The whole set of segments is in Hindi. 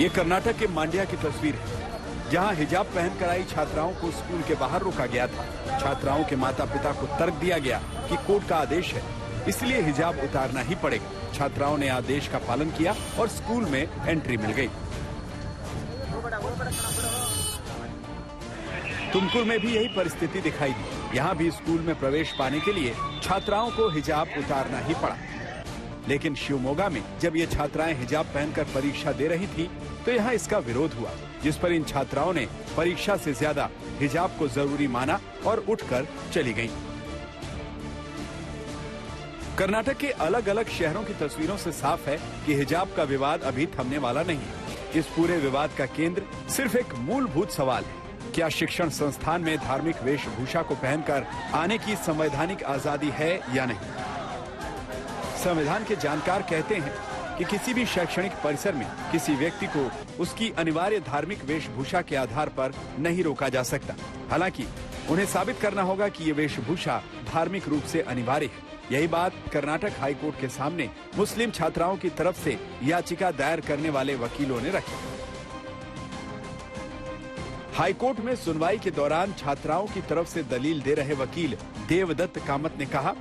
ये कर्नाटक के मांड्या की तस्वीर है, जहां हिजाब पहनकर आई छात्राओं को स्कूल के बाहर रोका गया था। छात्राओं के माता पिता को तर्क दिया गया कि कोर्ट का आदेश है, इसलिए हिजाब उतारना ही पड़ेगा। छात्राओं ने आदेश का पालन किया और स्कूल में एंट्री मिल गई। तुमकुर में भी यही परिस्थिति दिखाई दी। यहाँ भी स्कूल में प्रवेश पाने के लिए छात्राओं को हिजाब उतारना ही पड़ा। लेकिन शिवमोगा में जब ये छात्राएं हिजाब पहनकर परीक्षा दे रही थी, तो यहाँ इसका विरोध हुआ, जिस पर इन छात्राओं ने परीक्षा से ज्यादा हिजाब को जरूरी माना और उठकर चली गईं। कर्नाटक के अलग अलग शहरों की तस्वीरों से साफ है कि हिजाब का विवाद अभी थमने वाला नहीं है। इस पूरे विवाद का केंद्र सिर्फ एक मूलभूत सवाल है, क्या शिक्षण संस्थान में धार्मिक वेशभूषा को पहनकर आने की संवैधानिक आजादी है या नहीं। संविधान के जानकार कहते हैं कि किसी भी शैक्षणिक परिसर में किसी व्यक्ति को उसकी अनिवार्य धार्मिक वेशभूषा के आधार पर नहीं रोका जा सकता। हालांकि उन्हें साबित करना होगा कि ये वेशभूषा धार्मिक रूप से अनिवार्य है। यही बात कर्नाटक हाईकोर्ट के सामने मुस्लिम छात्राओं की तरफ से याचिका दायर करने वाले वकीलों ने रखी। हाईकोर्ट में सुनवाई के दौरान छात्राओं की तरफ से दलील दे रहे वकील देवदत्त कामत ने कहा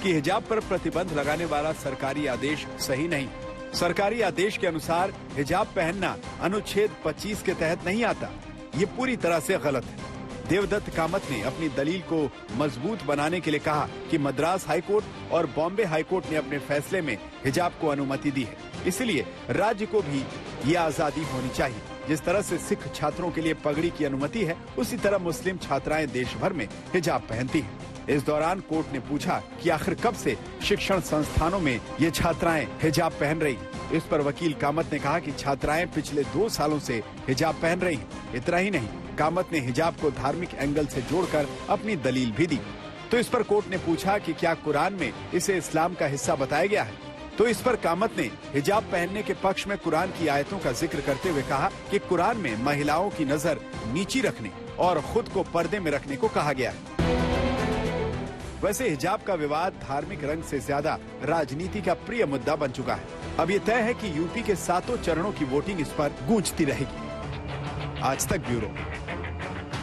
कि हिजाब पर प्रतिबंध लगाने वाला सरकारी आदेश सही नहीं। सरकारी आदेश के अनुसार हिजाब पहनना अनुच्छेद 25 के तहत नहीं आता। ये पूरी तरह से गलत है। देवदत्त कामत ने अपनी दलील को मजबूत बनाने के लिए कहा कि मद्रास हाईकोर्ट और बॉम्बे हाईकोर्ट ने अपने फैसले में हिजाब को अनुमति दी है, इसलिए राज्य को भी ये आजादी होनी चाहिए। जिस तरह से सिख छात्रों के लिए पगड़ी की अनुमति है, उसी तरह मुस्लिम छात्राएं देश भर में हिजाब पहनती हैं। इस दौरान कोर्ट ने पूछा कि आखिर कब से शिक्षण संस्थानों में ये छात्राएं हिजाब पहन रही हैं। इस पर वकील कामत ने कहा कि छात्राएं पिछले 2 सालों से हिजाब पहन रही हैं। इतना ही नहीं, कामत ने हिजाब को धार्मिक एंगल से जोड़कर अपनी दलील भी दी। तो इस पर कोर्ट ने पूछा कि क्या कुरान में इसे इस्लाम का हिस्सा बताया गया है। तो इस पर कामत ने हिजाब पहनने के पक्ष में कुरान की आयतों का जिक्र करते हुए कहा कि कुरान में महिलाओं की नजर नीची रखने और खुद को पर्दे में रखने को कहा गया है। वैसे हिजाब का विवाद धार्मिक रंग से ज्यादा राजनीति का प्रिय मुद्दा बन चुका है। अब ये तय है कि यूपी के 7 चरणों की वोटिंग इस पर गूंजती रहेगी। आज तक ब्यूरो।